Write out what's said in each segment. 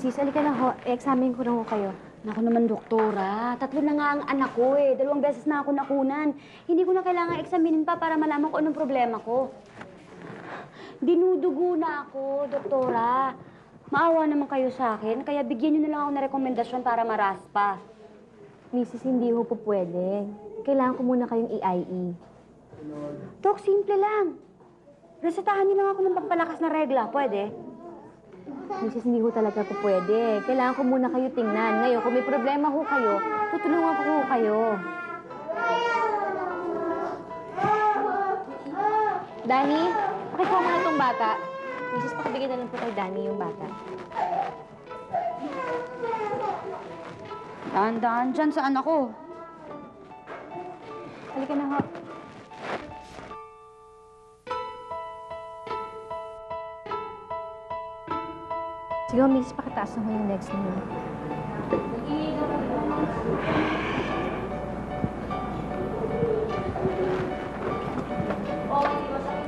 Mrs., halika na ho. E-examine ko na ho kayo. Naku naman, doktora. 3 na nga ang anak ko eh. 2 beses na ako nakunan. Hindi ko na kailangan examinin pa para malaman ko anong problema ko. Dinudugo na ako, doktora. Maawa naman kayo sa akin, kaya bigyan niyo na lang ako ng rekomendasyon para maraspa. Mrs., hindi ho po pwede. Kailangan ko muna kayong EIE. Dok, simple lang. Resetahan niyo lang ako ng pampalakas na regla. Pwede? Mrs., hindi ho talaga po pwede. Kailangan ko muna kayo tingnan. Ngayon, kung may problema ho kayo, tutulungan ko ho kayo. Danny, pakikuha mo na itong bata. Mrs., pakibigyan na lang po kay Danny yung bata. Dahan-dahan dyan sa anak ko. Halika na ho. Sige ho, Mrs., pakitaas na ho yung legs niyo.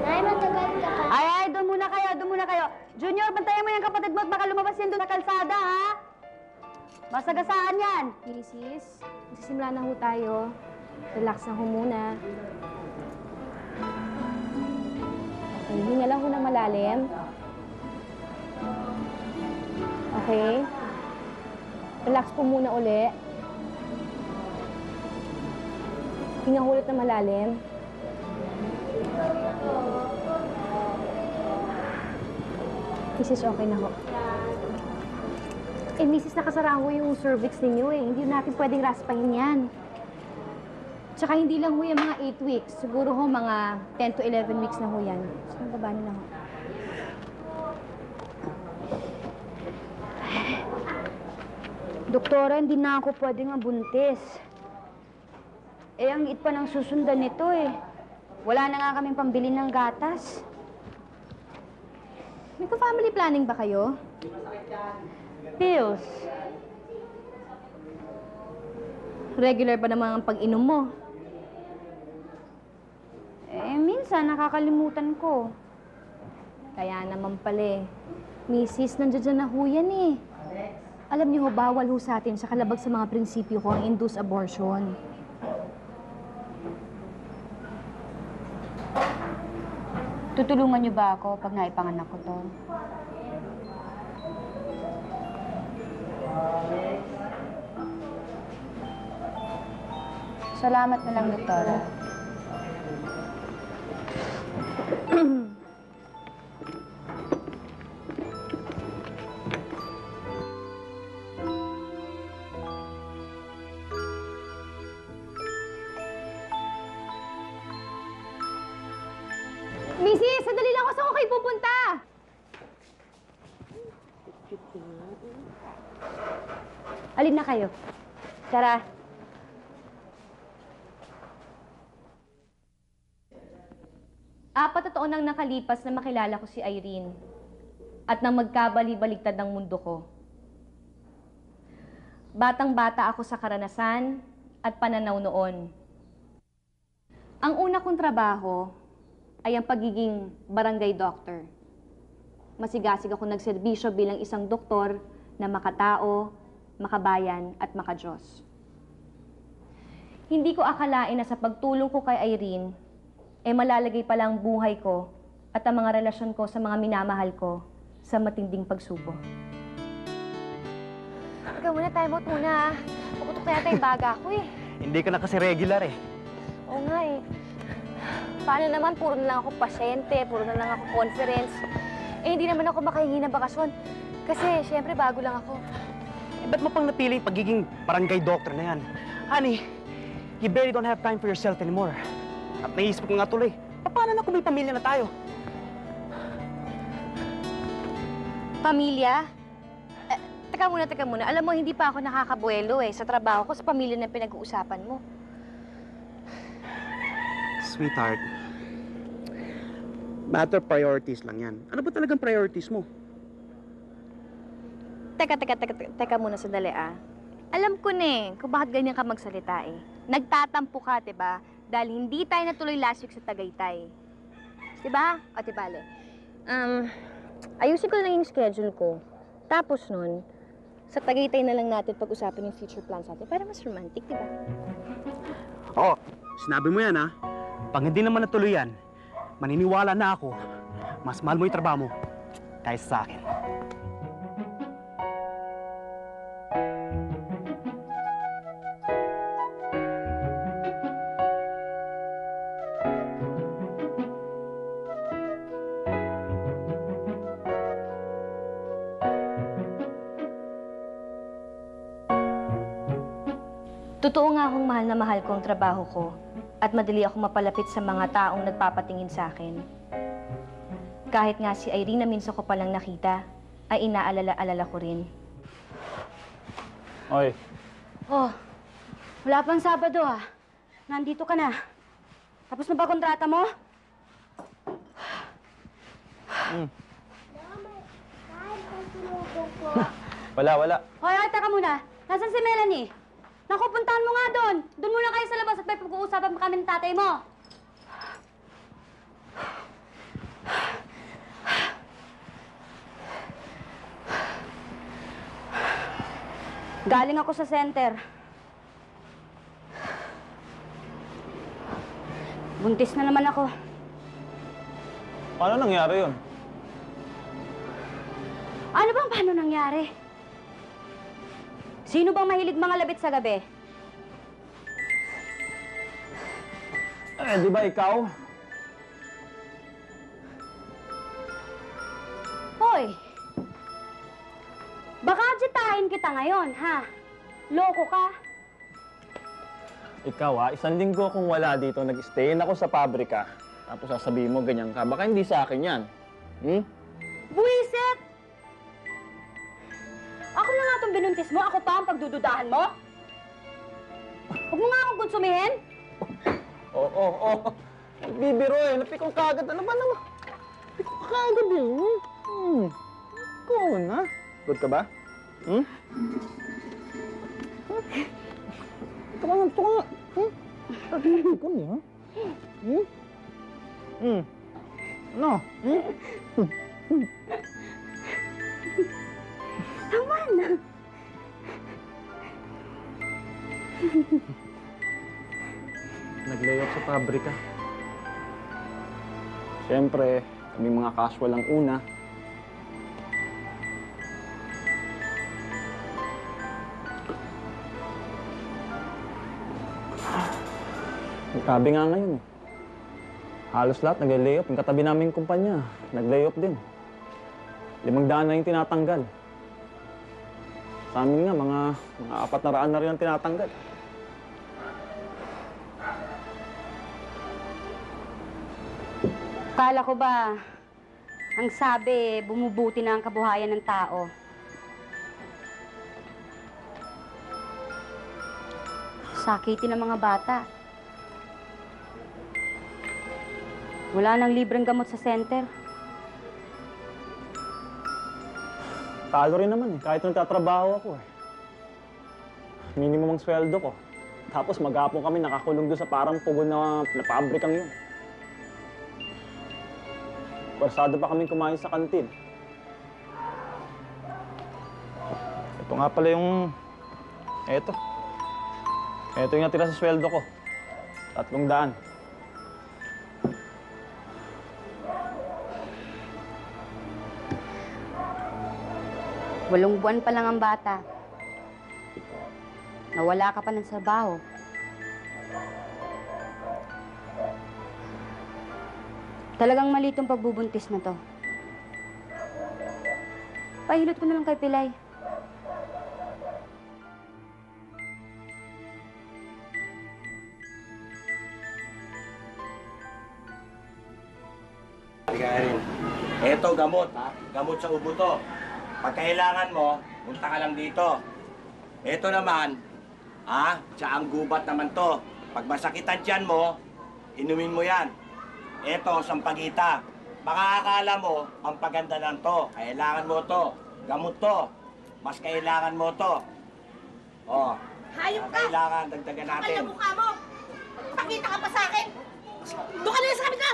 Nay, matagal ka pa. Ay, doon muna kayo, doon muna kayo. Junior, bantayan mo yung kapatid mo at baka lumabas yan doon sa kalsada, ha? Masagasaan yan. Mrs., magsisimula na ho tayo. Relax na ho muna. Okay, hinga lang ho ng malalim. Okay. Relax po muna uli. Hinga ulit na malalim. Mrs., okay na ho. Eh, Mrs., nakasara ho yung cervix ninyo eh. Hindi natin pwedeng raspahin yan. Tsaka hindi lang ho yung mga 8 weeks. Siguro ho mga 10 to 11 weeks na ho yan. So, baba na ho. Doktora, hindi na ako pwedeng mabuntis. Eh, ang liit pa ng susundan nito eh. Wala na nga kaming pambili ng gatas. May family planning ba kayo? Pills. Regular ba naman ang pag-inom mo? Eh, minsan nakakalimutan ko. Kaya naman pala eh. Mrs., nandiyan na ho yan eh. Alam niyo ho, bawal ho sa atin sa kalabag sa mga prinsipyo ko ang induced abortion. Tutulungan niyo ba ako pag naipanganak ko to? Salamat na lang, doktora. Mrs., sandali lang ako. Saan ko kayo pupunta? Alin na kayo? Tara. Apat na taon nang nakalipas na makilala ko si Irene at nang magkabali-baligtad ng mundo ko. Batang-bata ako sa karanasan at pananaw noon. Ang una kong trabaho ay ang pagiging barangay doctor. Masigasig ako nagserbisyo bilang isang doktor na makatao, makabayan at makadiyos. Hindi ko akalain na sa pagtulong ko kay Irene, malalagay pala ang buhay ko at ang mga relasyon ko sa mga minamahal ko sa matinding pagsubok. Ikaw muna, time out muna. Puputok na yata yung baga ko eh. Hindi ka na kasi regular eh. Oo nga eh. Paano naman, puro na lang ako pasyente, puro na lang ako conference. Eh, hindi naman ako makahingi ng bakasyon. Kasi, syempre, bago lang ako. Eh, ba't mo pang napili yung pagiging barangay doctor na yan? Honey, you barely don't have time for yourself anymore. At naisip ko nga tuloy, paano na kung may pamilya na tayo? Pamilya? Teka muna. Alam mo, hindi pa ako nakakabuelo eh. Sa trabaho ko, sa pamilya na pinag-uusapan mo. Sweetheart, matter priorities lang yan. Ano ba talagang priorities mo? Teka muna sandali ah. Alam ko na eh, kung bakit ganyan ka magsalita eh. Nagtatampo ka, diba? Dahil hindi tayo natuloy last week sa Tagaytay. Diba? O, ayusin ko lang yung schedule ko. Tapos nun, sa Tagaytay na lang natin pag-usapan yung future plans natin para mas romantic, di ba? Oo, sinabi mo yan ha. Pag hindi naman natuloy yan, maniniwala na ako, mas mahal mo yung trabaho mo kaysa sa akin. Totoo nga akong mahal na mahal ko ang trabaho ko at madali ako mapalapit sa mga taong nagpapatingin sa akin. Kahit nga si Irene na minsan ko palang nakita, ay inaalala-alala ko rin. Oy, Oh, wala pang Sabado ah. Nandito ka na. Tapos na ba kontrata mo? wala. Hoy, teka muna. Nasaan si Melanie? Naku, puntahan mo nga doon. Doon muna kayo sa labas at may pag-uusapan pa kami ng tatay mo. Galing ako sa center. Buntis na naman ako. Paano nangyari yun? Ano bang paano nangyari? Sino bang mahilig mga labit sa gabi? Di ba ikaw? Hoy! Baka adsitahin kita ngayon, ha? Loko ka? Ikaw isang linggo akong wala dito, nag-stayin ako sa pabrika. Tapos sasabihin mo ganyan ka, baka hindi sa akin yan. Buwisit! Ako na nga itong binuntis mo, ako pa ang pagdududahan mo? Huwag mo nga akong konsumihin? Oo. Nagbibiro napikong kagad. Ano ba naman? Napikong kagad Ikaw na. Good ka ba? Ito ka nga. Ikaw niya. Ano? Tama na. Nag-layoff sa pabrika. Siyempre, kami mga casual ang una. Sabi nga ngayon, halos lahat nag-layoff. Yung katabi naming kumpanya, nag-layoff din. 500 na yung tinatanggal. Sa amin nga, mga 400 na rin ang tinatanggal. Kala ko ba, ang sabi, bumubuti na ang kabuhayan ng tao. Sakitin ng mga bata. Wala nang libreng gamot sa center. Talo rin naman kahit nagtatrabaho ako Minimum ang sweldo ko. Tapos maghapon kami nakakulong doon sa parang pugon na pabrikang yun. Pwersado pa kaming kumain sa kantin. Ito nga pala yung... Ito yung natira sa sweldo ko. 300. 8 buwan pa lang ang bata. Nawala ka pa ng trabaho. Talagang mali itong pagbubuntis na to. Pahilot ko na lang kay Pilay. Ito, gamot, ha? Gamot sa ubo to. Pag kailangan mo, punta ka lang dito. Ito naman, tsaang gubat naman to. Pag masakitan tiyan mo, inumin mo yan. Ito, sampagita. Baka akala mo, pampaganda lang to. Kailangan mo to. Gamot to. Mas kailangan mo to. Oh. Hayop ka! Kailangan, dagdagan natin. Kapal na mukha mo! Pakita ka pa sa akin! Doon ka na sa kabit ka!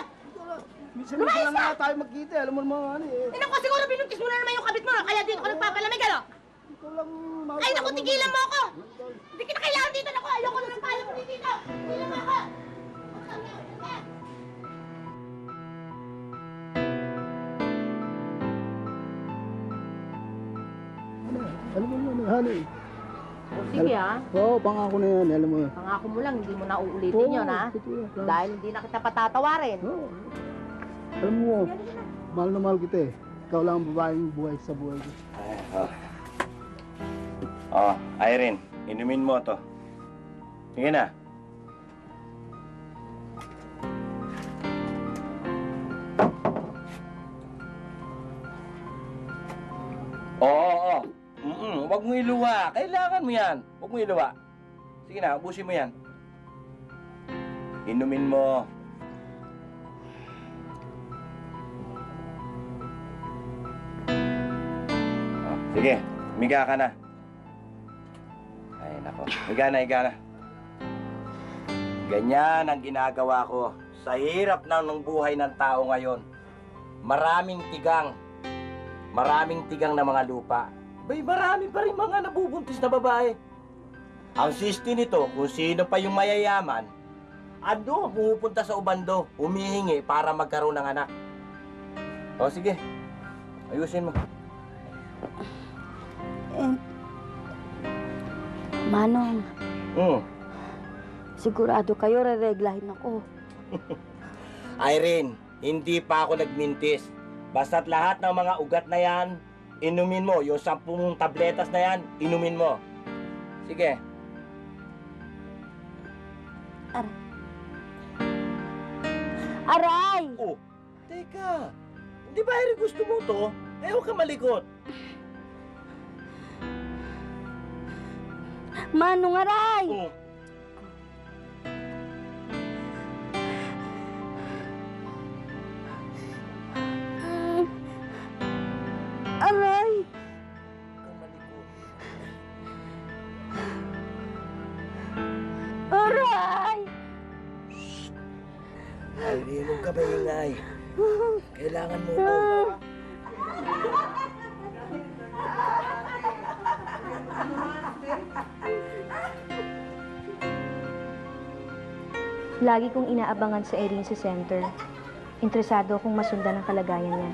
Minsan lang nga tayo magkita, alam mo naman ano eh. Ina ko, siguro binuntis mo na naman yung kabit mo, kaya dito ka nagpapalamig, ano? Ay, naku, tigilan mo ako! Hindi kita kailangan dito, naku! Ayoko na ng pala mo dito! Tigilan mo ako! Alam mo yun, honey. Sige ha, Oo, pangako na yan, alam mo. pangako mo lang, hindi mo na uulitin yun ha. Dahil hindi na kita patatawarin. Oo. Alam mo, mahal na mahal kita eh. Ikaw lang ang babaeng buhay sa buhay ko. Oh, Irene, inumin mo to. Sige na. Oo. Huwag mo iluwa. Kailangan mo yan. Huwag mo iluwa. Sige na, ubusin mo yan. Inumin mo. Oh, sige, miga ka na. Ay, nako. Higa na, higa na. Ganyan ang ginagawa ko sa hirap ng buhay ng tao ngayon. Maraming tigang. Maraming tigang na mga lupa. Bay, marami pa rin mga nabubuntis na babae. Ang sisti nito, kung sino pa yung mayayaman, ando, pumupunta sa ubando, humihingi para magkaroon ng anak. O, sige. Ayusin mo. Manong, Hmm. sigurado kayo rereglahin ako. Irene, hindi pa ako nagmintis. Basta't lahat ng mga ugat na yan, inumin mo. Yung 10 tabletas na yan, inumin mo. Sige. Aray! Oh, teka. Di ba, Irene, gusto mo to? Eh, huwag ka malikot. Manong, aray! Oh. Aray! Aray! Irene, huwag ka maingay. Kailangan mo ko. Lagi kong inaabangan sa Erin Center. Interesado akong masundan ang kalagayan niya.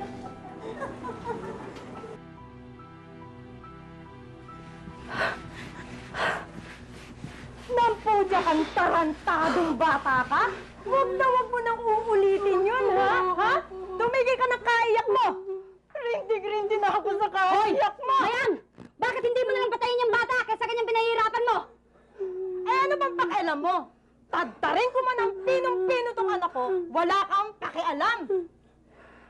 Nampudya kang tarantadong bata ka? Huwag mo nang uulitin yun, ha? Ha? Tumigil ka ng kaiyak mo! Rindig-rindi na ako sa kaiyak mo! Ayan! Bakit hindi mo nalang patayin yung bata kaysa kanyang pinahihirapan mo? Eh, ano bang pakialam mo? Tadtarin ko man ang pinong-pino tong anak ko, wala kang pakialam!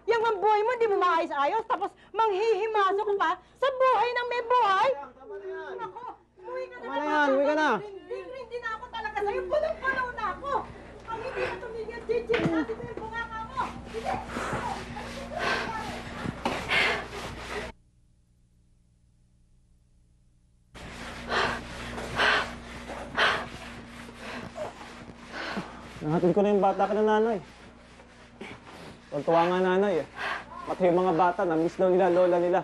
Yung ang buhay mo, hindi mo maayos-ayos, tapos manghihimasok ka pa sa buhay ng may buhay? Nako, umuwi ka na Uwi ka na. Hindi na ako talaga sa'yo, punong-puno na ako! Ang hindi na tumigil, chichil na, dito yung bunganga mo! Sige! Nahatid ko na yung bata ka na nanay. Tuwa nga nanay eh. Pati yung mga bata, na-miss daw nila, lola nila.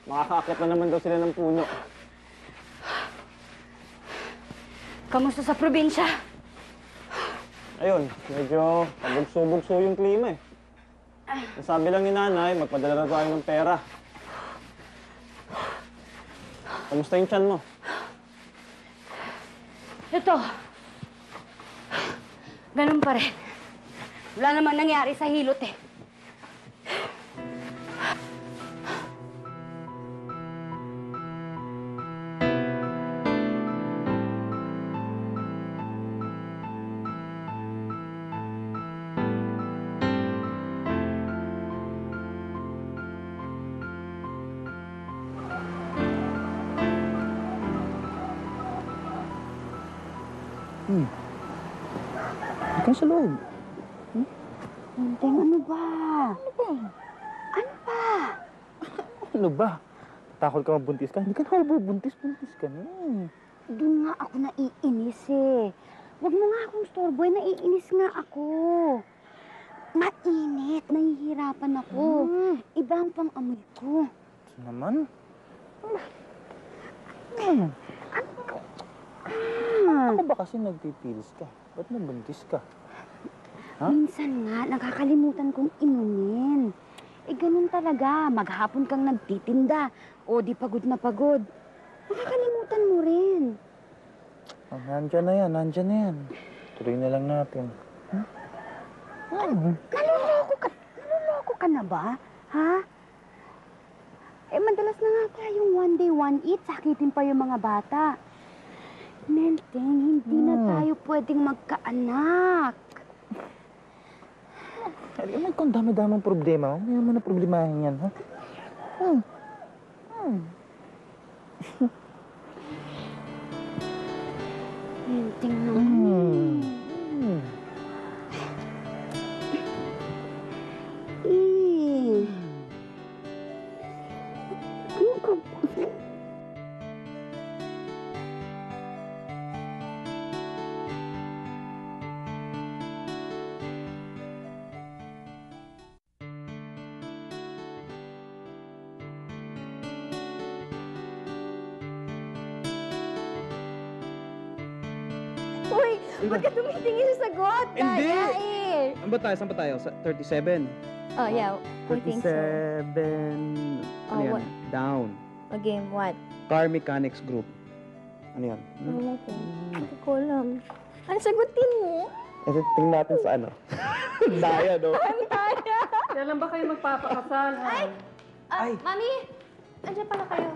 Makakaakit na naman daw sila ng puno. Kamusta sa probinsya? Ayun, medyo pabugso-bugso yung klima eh. Nasabi lang ni nanay, magpadala na tayo ng pera. Kamusta yung tiyan mo? Ito. Ganun pa rin. Wala namang nangyari sa hilot eh. Ikaw sa loob. Munting, ano ba? Ano ba? Takot ka mabuntis ka? Hindi ka na mabubuntis, buntis ka na. Doon nga ako naiinis eh. Huwag mo nga akong storeboy, naiinis nga ako. Mainit, nahihirapan ako. Iba ang pang-amoy ko. Ito naman. Ako ba kasi nagpipilis ka? Ba't nabuntis ka? Ha? Minsan nga, nakakalimutan kong inumin. Eh, ganun talaga. Maghapon kang nagtitinda. O, di pagod na pagod. Nakakalimutan mo rin. Oh, nandyan na yan. Tuloy na lang natin. Naloloko ka na ba? Ha? Eh, madalas na nga tayong one day, one eat. Sakitin pa yung mga bata. Melting, hindi na tayo pwedeng magkaanak. Alam mo kung dami-daming problema. May naman na problemahin yan, ha? Melting naman. Eh. Ano ka ba? Uy, ba't ka tumitingin sa sagot? Hindi. Kaya eh. Saan ba tayo? Saan ba tayo? Sa 37? Oh, yeah. I think so. 37... Oh, Ano yan? what? Down. Okay, what? Car Mechanics Group. Ano yan? Ano ko? Hindi ko alam. Ano sagutin mo? Ito, tingnan natin sa ano. Daya, no? Kailan ba kayo magpapakasal, ha? Ay! Mami! Andiyan pala kayo.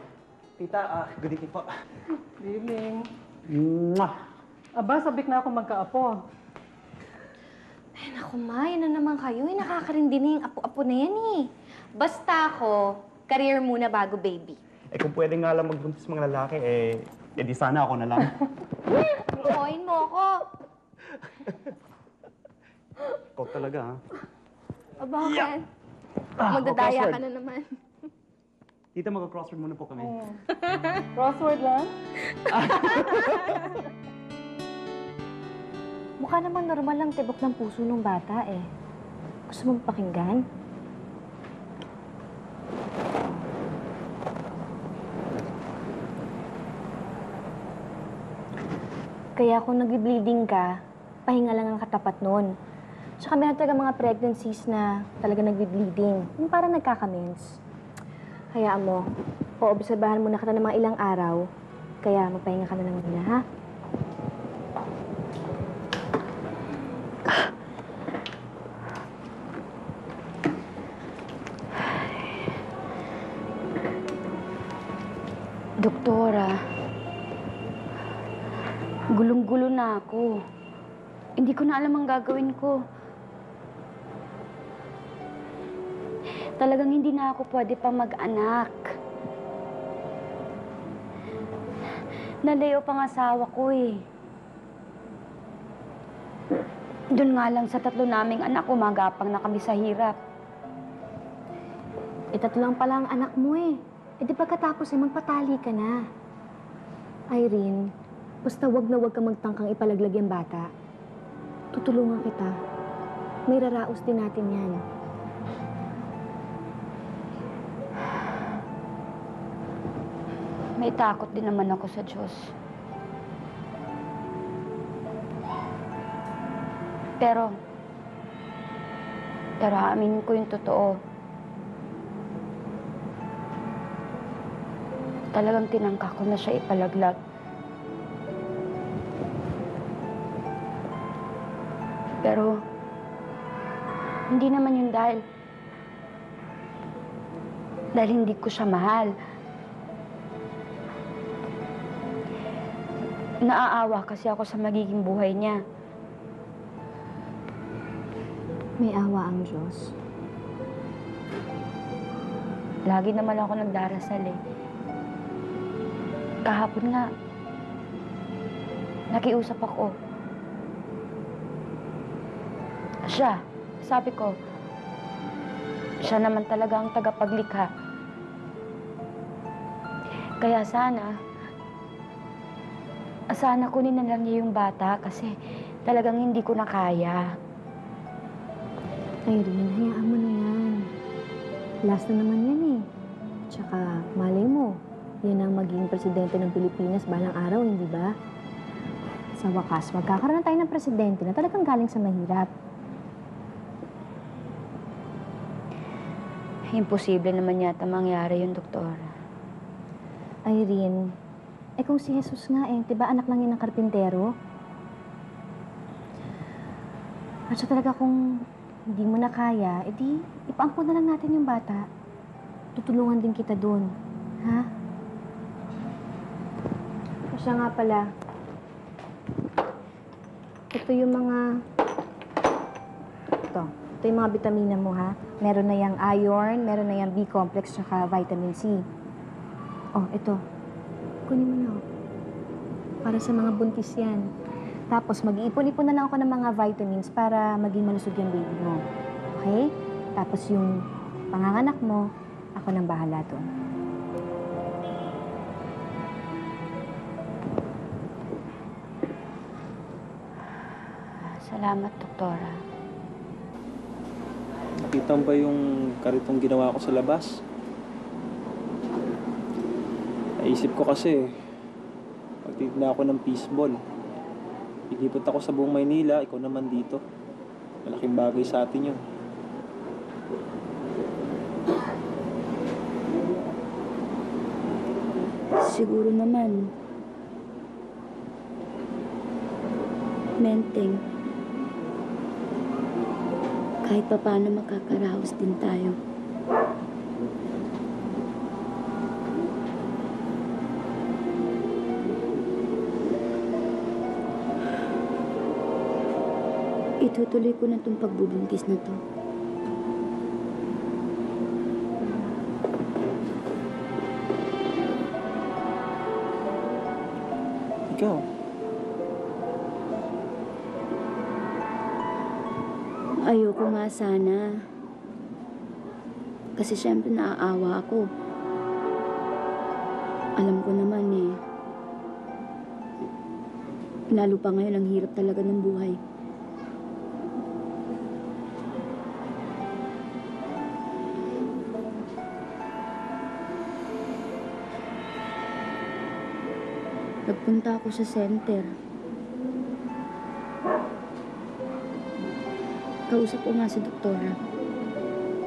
Tita, good evening po. Good evening. Mwah! Aba, sabik na ako magkaapo. Ay, naku, Ma. Yan na naman kayo. Eh, nakakarindi na yung apo-apo na yan eh. Basta ako, career muna bago baby. Eh kung pwede nga lang magbuntis mga lalaki, di sana ako na lang. Join mo ako. Ikaw talaga, ha? Aba, bakit? Ah, Magdadaya crossword. ka na naman. Tita, mag-crossword muna po kami. Crossword lang? Mukha naman normal lang tibok ng puso ng bata eh. Gusto mong pakinggan? Kaya kung nag-bleeding ka, pahinga lang ang katapat nun. Tsaka meron talaga mga pregnancies na talaga nag-bleeding. Yung parang nagkakamens. Hayaan mo, poobserbahan muna kita ng mga ilang araw. Kaya magpahinga ka na lang muna, ha? Doktora, gulong-gulo na ako. Hindi ko na alam ang gagawin ko. Talagang hindi na ako pwede pa mag-anak. Nalayo pang asawa ko eh. Doon nga lang sa 3 naming anak, umagapang na kami sa hirap. Eh, 3 lang pala ang anak mo eh. Eh, di pagkatapos eh, magpatali ka na. Irene, basta wag na wag ka magtangkang ipalaglag yung bata. Tutulungan kita. May raraos din natin yan. May takot din naman ako sa Diyos. Pero aminin ko yung totoo. Talagang tinangka ko na siya ipalaglag. Pero hindi naman yun dahil hindi ko siya mahal. Naaawa kasi ako sa magiging buhay niya. May awa ang Diyos. Lagi naman ako nagdarasal eh. Kahapon nga, nakiusap ako. Siya, sabi ko, siya naman talaga ang tagapaglikha. Kaya sana kunin na lang niya yung bata kasi talagang hindi ko na kaya. Irene, hayaan mo na yan. Last na naman yan eh. Tsaka, malay mo, Yan ang maging presidente ng Pilipinas balang araw, hindi ba? Sa wakas, magkakaroon na tayo ng presidente na talagang galing sa mahirap. Imposible naman yata mangyari yun, Doktor. Irene, kung si Jesus nga diba anak lang yun ng karpintero? At siya talaga kung hindi mo na kaya, edi ipaampun na lang natin yung bata. Tutulungan din kita doon, ha? Siya nga pala. Ito yung mga... Ito yung mga bitamina mo, ha? Meron na yung iron, meron na yung B-complex, tsaka vitamin C. Oh, ito. Kunin mo na, oh. Para sa mga buntis yan. Tapos, mag-iipon-ipon na lang ako ng mga vitamins para maging malusog yung baby mo. Okay? Tapos yung panganganak mo, ako nang bahala doon. Salamat, Doktora. Nakita mo ba yung karitong ginawa ko sa labas? Naisip ko kasi, pagtitinda ako ng fishball. Ikipot ako sa buong Maynila, ikaw naman dito. Malaking bagay sa atin yun. Siguro naman. Menteng. Kahit pa paano makakaraos din tayo. Itutuloy ko na itong pagbubuntis na to. Ikaw? Ayoko nga sana. Kasi syempre naaawa ako. Alam ko naman eh. Lalo pa ngayon, ang hirap talaga ng buhay. Nagpunta ako sa center. Kausap ko nga si doktora.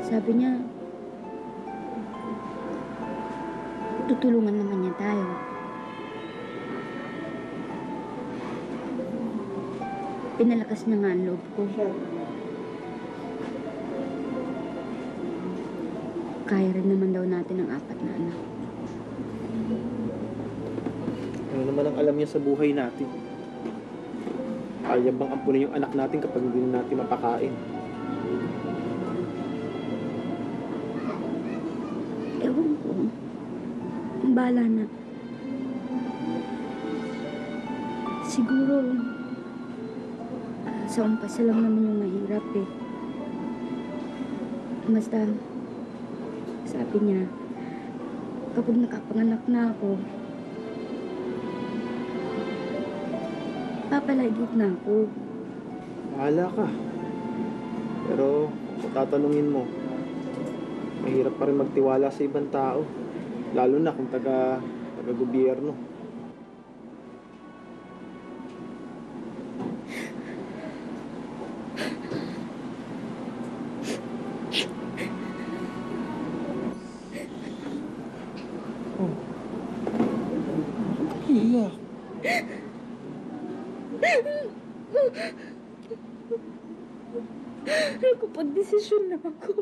Sabi niya, tutulungan naman niya tayo. Pinalakas niya nga ang loob ko. Kaya rin naman daw natin ang 4 na anak. Ano naman ang alam niya sa buhay natin? Kaya bang ampunin yung anak natin kapag hindi natin mapakain? Ewan ko. Ang bahala na. Siguro, sa umpasa lang naman yung mahirap eh. Basta, sabi niya, kapag nakapanganak na ako, papalagit na ako. Bahala ka. Pero kung tatanungin mo, mahirap pa rin magtiwala sa ibang tao. Lalo na kung taga-gobyerno. Iyak. Nakapag-desisyon na ako.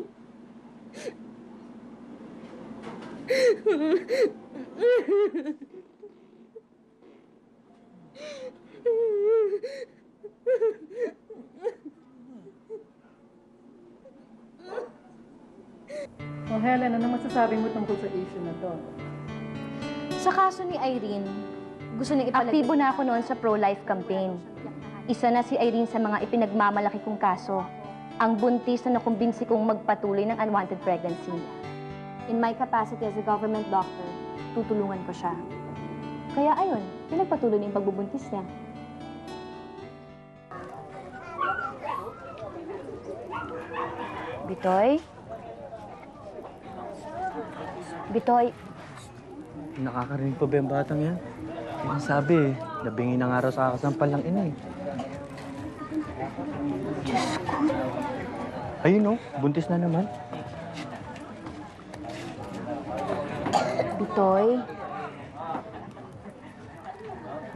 Oh, Helen, ano masasabi mo tungkol sa issue na to? Sa kaso ni Irene, gusto niyang ipalagay... Aktibo na ako noon sa pro-life campaign. Isa na si Irene sa mga ipinagmamalaki kong kaso. Ang buntis na nakumbinsi kong magpatuloy ng unwanted pregnancy. In my capacity as a government doctor, tutulungan ko siya. Kaya ayun, pinagpatuloy niya yung pagbubuntis niya. Bitoy? Bitoy, Nakakarinig pa ba yung batang yan? Yung sabi, labingi ng araw sa kakasampal ng ina eh. Diyos ko. Ayun oh, buntis na naman. Bitoy,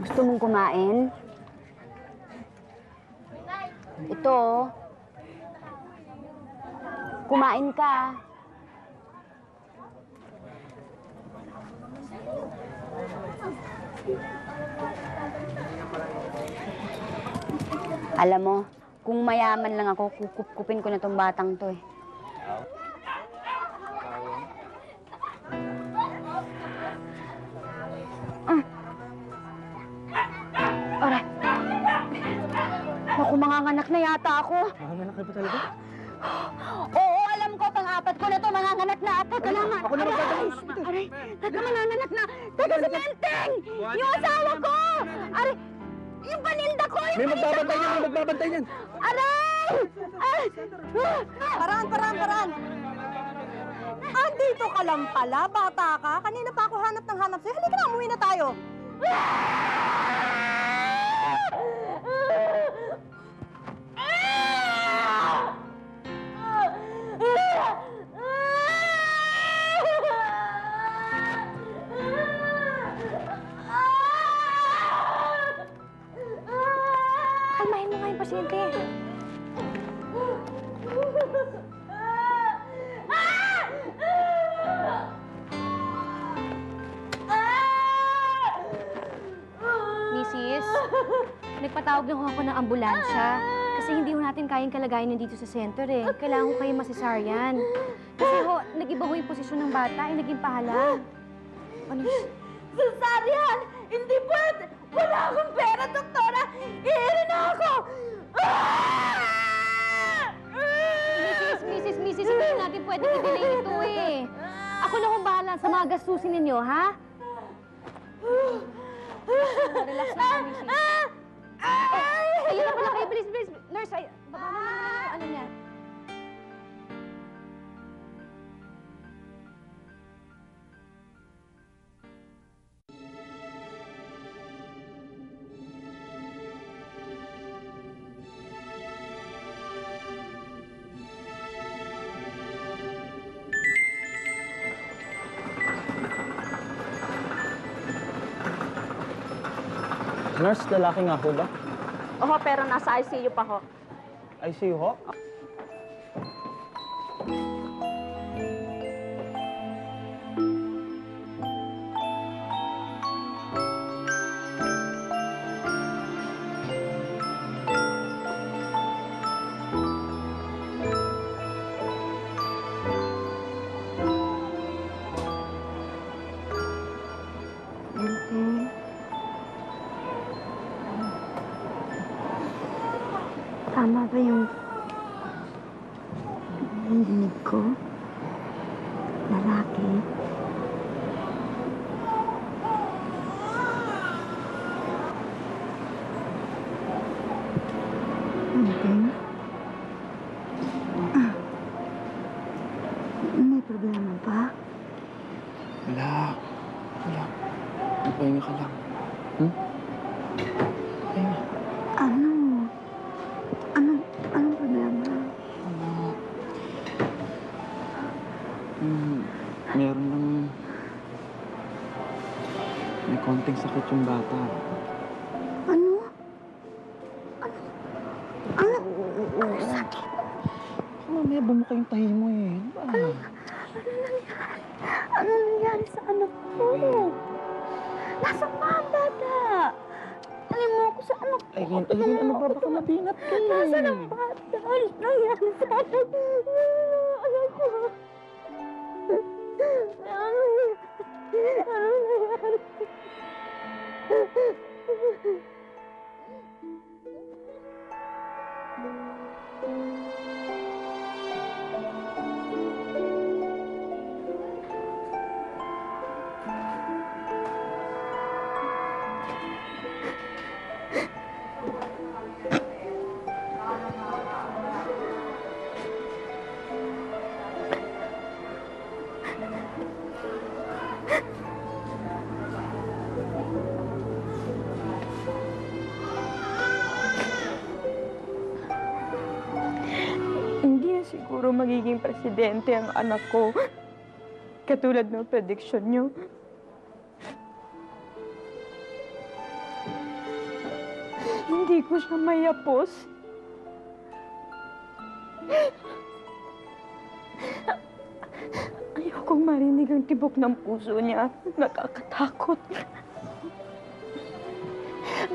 gusto mong kumain? Ito, oh. Kumain ka. Alam mo, kung mayaman lang ako, kukup-kupin ko na tong batang to eh. Aray. Naku, manganganak na yata ako. Manganganak ka ba talaga? Oo, alam ko, pang-apat ko na to, manganganak na ako. Kailangan. Ako na Aray, teka, manganganak na. Teka, si Menteng! Yung asawa ko! Aray, yung paninda ko! May magbabantay yan, may magbabantay yan. Aray! Ay! Paran! Andito ka lang pala, bata ka. Kanina pa ako hanap ng hanap sa'yo. Halika na, umuwi na tayo. Kalmahin mo nga yung pasyente. Mrs., nagpatawag lang ako ng ambulansya. Kasi hindi ho natin kayang kalagayan yun dito sa center eh. Kailangan ko kayo masisaryan. Kasi ho, nag-iba ho yung posisyon ng bata, ay naging pahala. Ano? Cesarean! Hindi pwede! Wala akong pera, doktora! Iiri na ako! Mrs., hindi natin pwede i-delay ito eh. Ako na kung bahala sa mga gastusin ninyo, ha? Relax lang ka, Mrs. Ayun na pala kayo, please. Nurse, baba mo na yung ano niya. Nurse, lalaki nga ho ba? Oho, pero nasa ICU pa ho. ICU ho? Menteng. Tama ba yung narinig ko? Lalaki? Menteng? May problema ba? Wala. Magpahinga ka lang. Pahinga. Anong problema? Meron lang... May konting sakit yung bata. Ano? Sakit? Baka mamaya bumuka yung tahi mo eh. Ano ba? Ano nangyari sa anak ko? Nasa pa ang bata? Alam mo ako sa anak ko. Ayun, ano ba? Baka mabinat ka eh. Nasaan ang bata? Ano nangyari sa anak ko? Anak ko. Ano nangyari? siguro magiging presidente ang anak ko. Katulad ng prediction niyo. Hindi ko siya mayapos. Ayokong marinig ang tibok ng puso niya. Nakakatakot.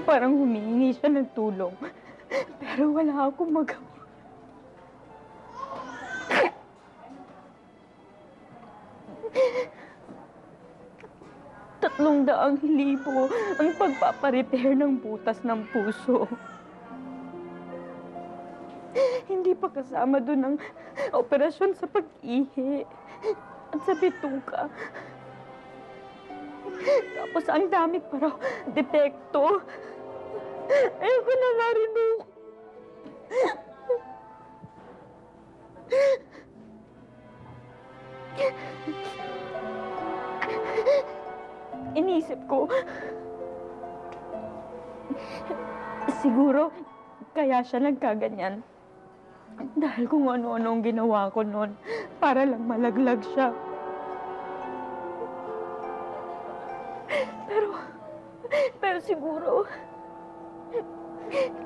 Parang humihingi siya ng tulong. Pero wala akong magawa. 300,000 ang pagpaparepair ng butas ng puso. Hindi pa kasama doon ang operasyon sa pag-ihi at sa bituka. Tapos ang dami pa raw depekto. Ayoko na marinig. Inisip ko, siguro kaya siya nagkaganyan. Dahil kung ano-ano ang ginawa ko noon para lang malaglag siya. Pero siguro,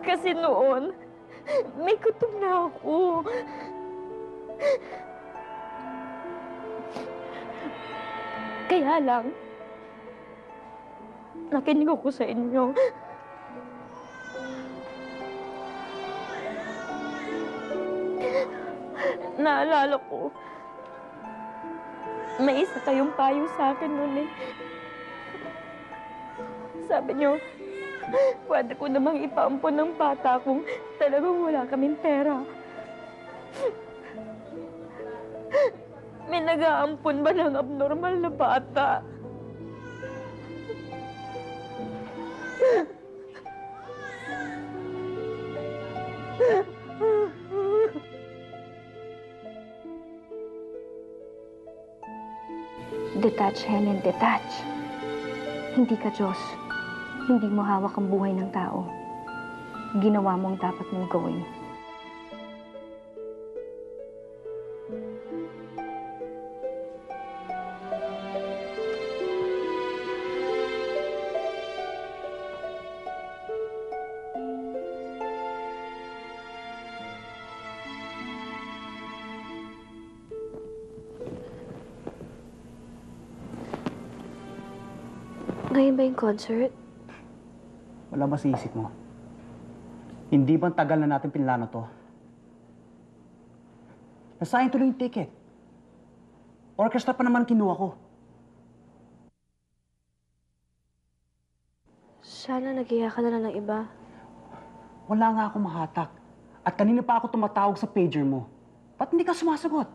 kasi noon, may kutob na ako. Kaya lang, nakinig ako sa inyo. Naalala ko, may isa kayong payo sa akin noon eh. Sabi niyo, pwede ko namang ipaampon ng bata kung talagang wala kaming pera. May nag-aampon ba ng abnormal na bata? Detach, Helen, detach. Hindi ka Diyos. Hindi mo hawak ang buhay ng tao. Ginawa mo ang dapat mong gawin. Ngayon ba yung concert? Wala ba sa isip mo? Hindi ba tagal na natin pinlano to? Nasayang tuloy yung ticket. Orchestra pa naman kinuha ko. Sana nag-iya ka na lang ng iba. Wala nga akong mahatak. At kanina pa ako tumatawag sa pager mo. Ba't hindi ka sumasagot?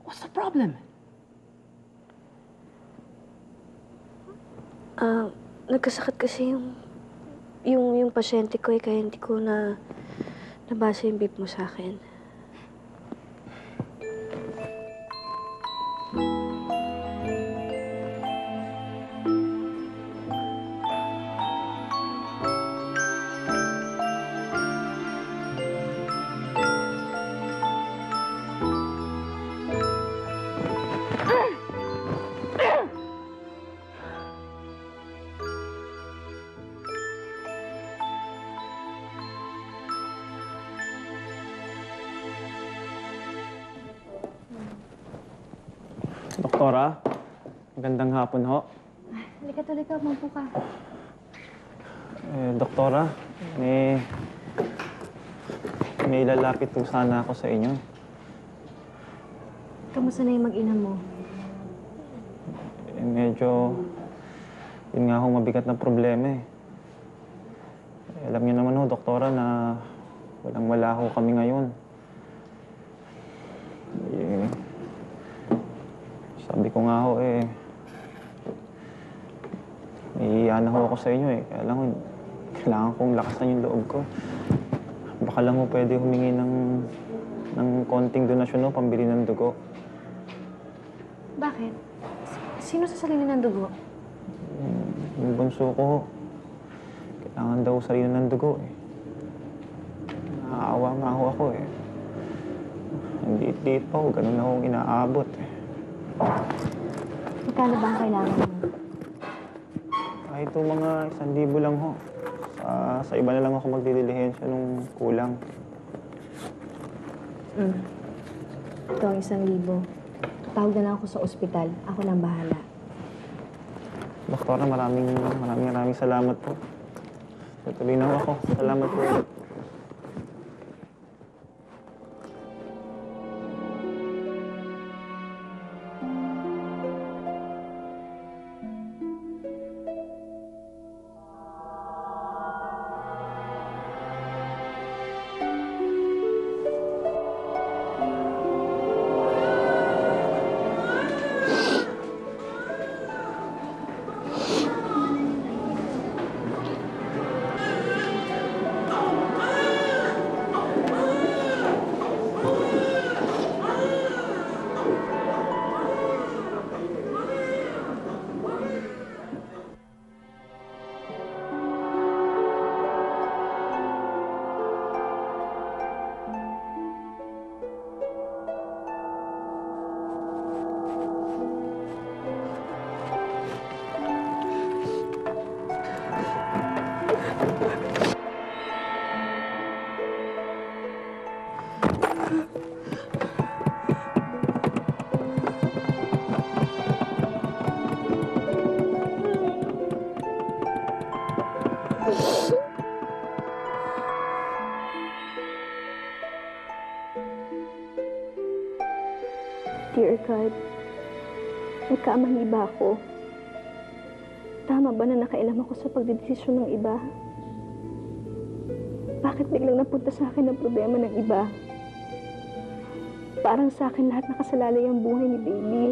What's the problem? Nagkasakit kasi yung pasyente ko kaya hindi ko nabasa yung beep mo sa akin. Doktora, magandang hapon ho. Halika, maupo ka. Doktora, may lalapit po sana ako sa inyo. Kamusta na yung mag-ina mo? Medyo, yun nga ho, mabigat na problema eh. Alam niyo naman ho, doktora, na walang-wala ho kami ngayon. Sabi ko nga ho nahihiya na ho ako sa inyo eh. Kaya lang ho, kailangan kong lakasan yung loob ko. Baka lang ho pwede humingi ng konting donasyon ho, pambili ng dugo. Bakit? Sino sasalinin ng dugo? Yung bunso ko ho. Kailangan daw sarili ng dugo eh. Naaawa nga ho ako eh. Hindi dito, ganun na akong inaabot. Magkano ba ang kailangan mo? Kahit ito mga 1,000 lang ho. Sa iba na lang ako magdidilihensya nung kulang. Ito ang 1,000. Tawag na lang ako sa ospital. Ako lang bahala. Doktora, maraming salamat po. Tutuloy na ho ako. Salamat po. Dear God, nagkamali ba ako? Tama ba na nakailam ako sa pagdedesisyon ng iba? Bakit biglang napunta sa akin ang problema ng iba? Parang sa akin lahat nakasalalay ang buhay ni baby.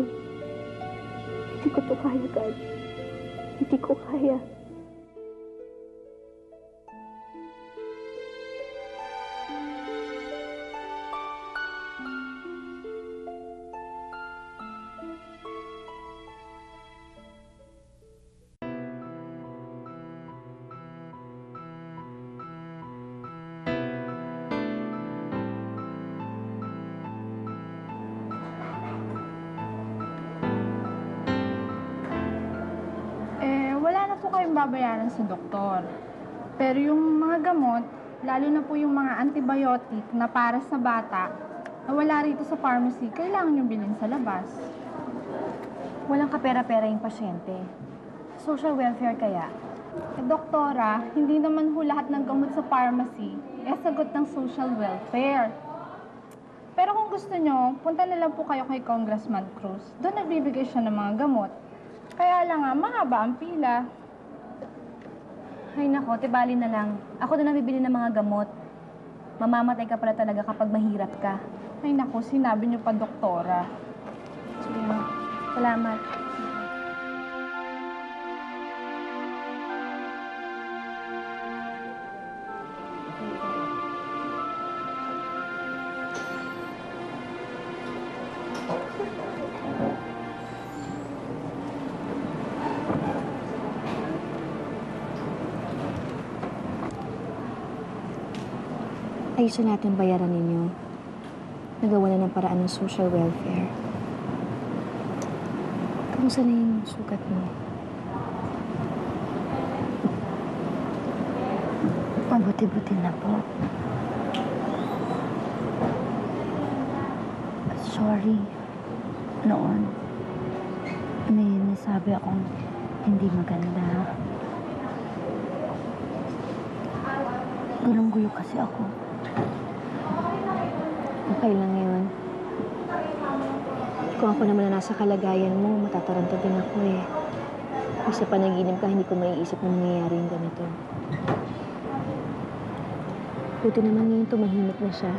Hindi ko to kaya, God. Hindi ko kaya. Wala na po kayong babayaran sa doktor. Pero yung mga gamot, lalo na po yung mga antibiotic na para sa bata, na wala rito sa pharmacy, kailangan yung bilhin sa labas. Walang kapera-pera yung pasyente. Social welfare kaya. Doktora, hindi naman ho lahat ng gamot sa pharmacy sagot ng social welfare. Pero kung gusto nyo, punta na lang po kayo kay Congressman Cruz. Doon nagbibigay siya ng mga gamot. Kaya lang nga, mahaba ang pila. Ay nako, tibali na lang. Ako na bibili ng mga gamot. Mamamatay ka pala talaga kapag mahirap ka. Ay nako, sinabi niyo pa, doktora. Sige na. Salamat. Ayusin natin bayaran ninyo. Nagawa na ng paraan ng social welfare. Kamusta na yung sugat mo? Mabuti-buti na po. Sorry. Noon, may nasabi akong hindi maganda. Gulong-gulo kasi ako. Okay lang yun. Kung ako naman na nasa kalagayan mo, matataranta din ako eh. Kung sa panaginip ka, hindi ko maiisip na nangyayari yung ganito. Buti naman ngayon tumahimik na siya.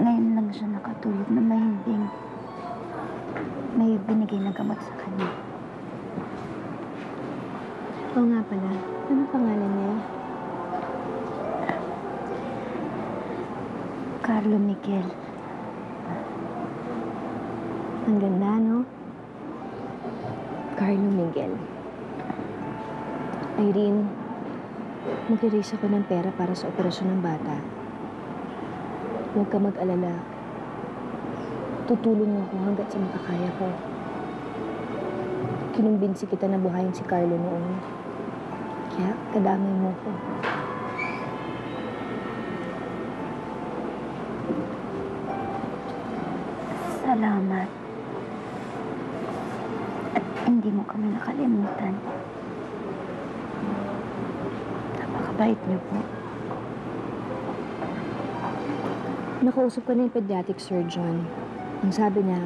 Ngayon lang siya nakatulog na mahimbing. May binigay na gamot sa kanya. Oo nga pala. Ano pangalan niya? Carlo Miguel. Ang ganda, no? Carlo Miguel. Irene, Mag-erase ako ng pera para sa operasyon ng bata. Huwag ka mag-alala. Tutulong ako hanggat sa makakaya ko. Kinumbinsi kita na buhayin si Carlo noon. Kaya kadamay mo ko. Salamat. At hindi mo kami nakalimutan. Napakabait niyo po. Nakausap ko na yung pediatric surgeon. Ang sabi niya,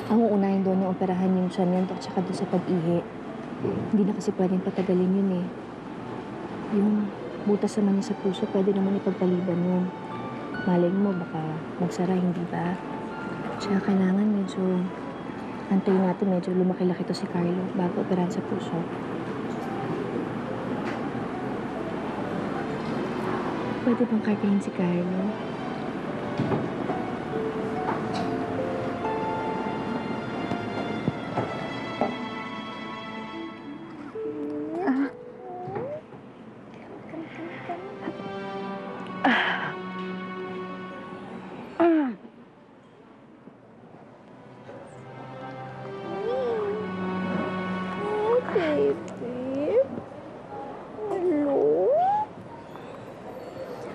ang uunahin doon yung operahan yung tiyan niyan at saka doon sa pag-ihi. Hindi na kasi pwedeng patagalin yun eh. Yung butas naman niya sa puso, pwede naman ipagpaliban yun. Malay mo, baka magsara, hindi ba? Tsaka kailangan medyo antayin natin, medyo lumaki-laki to si Carlo bago operahan sa puso. Pwede bang kargahin si Carlo?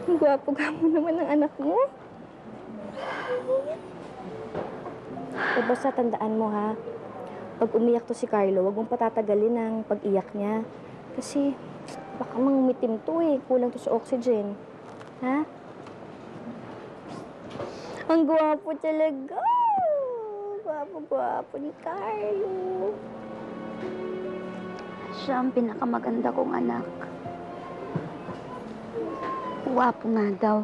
Ang gwapo-gwapo naman ng anak mo. Basta tandaan mo ha, pag umiyak to si Carlo, huwag mong patatagalin ang pag-iyak niya. Kasi baka mangumitim to eh, kulang to sa oxygen. Ha? Ang gwapo talaga. Gwapo-gwapo ni Carlo. Siya ang pinakamaganda kong anak. Wapo nga daw.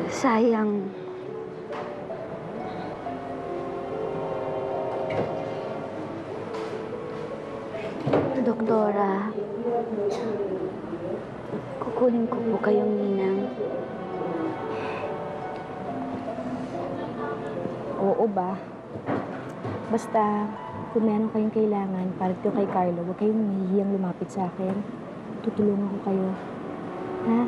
Sayang. Doktora, kukunin ko po kayong ninang. Oo ba? Basta, kung meron kayong kailangan para dito kay Carlo, huwag kayong mahihiyang lumapit sa akin. Tutulungan ko kayo. Ha?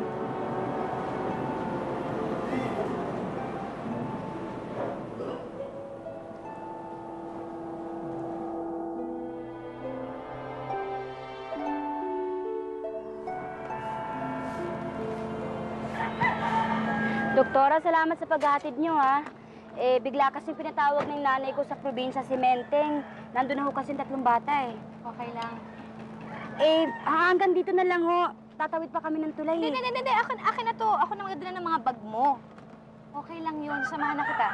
Doktora, salamat sa paghatid niyo, ha? Bigla kasing pinatawag ng nanay ko sa probinsya si Menteng. Nandun na ho kasing 3 bata, eh. Okay lang. Hanggang dito na lang, ho. Tatawid pa kami ng tulay, eh. Hindi. Akin na to. Ako na magdadala ng mga bag mo. Okay lang yun. Samahan na kita.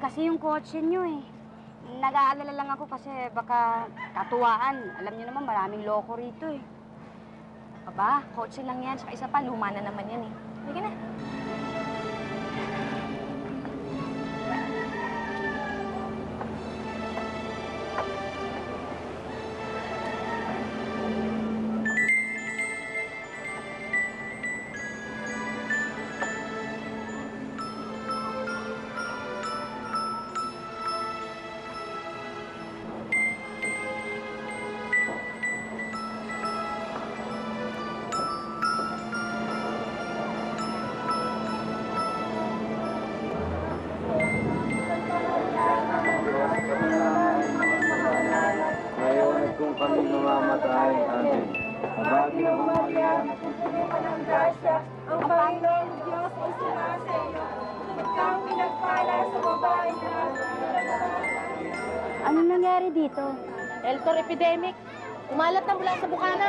Kasi yung kotse niyo, eh. Nag-aalala lang ako kasi baka katuwaan. Alam niyo naman, maraming loko rito, eh. Aba, kotse lang yan. Saka isa pa, luma na naman yan, eh. Sige na. Kami mamamatay, amen. Abagi ng Maria, ng grasya, ang Panginoon Diyos ay sumasa iyo. Ikaw pinagpala sa babae na. Ano nangyari dito? Eltor epidemic. Kumalat na mula sa bukana.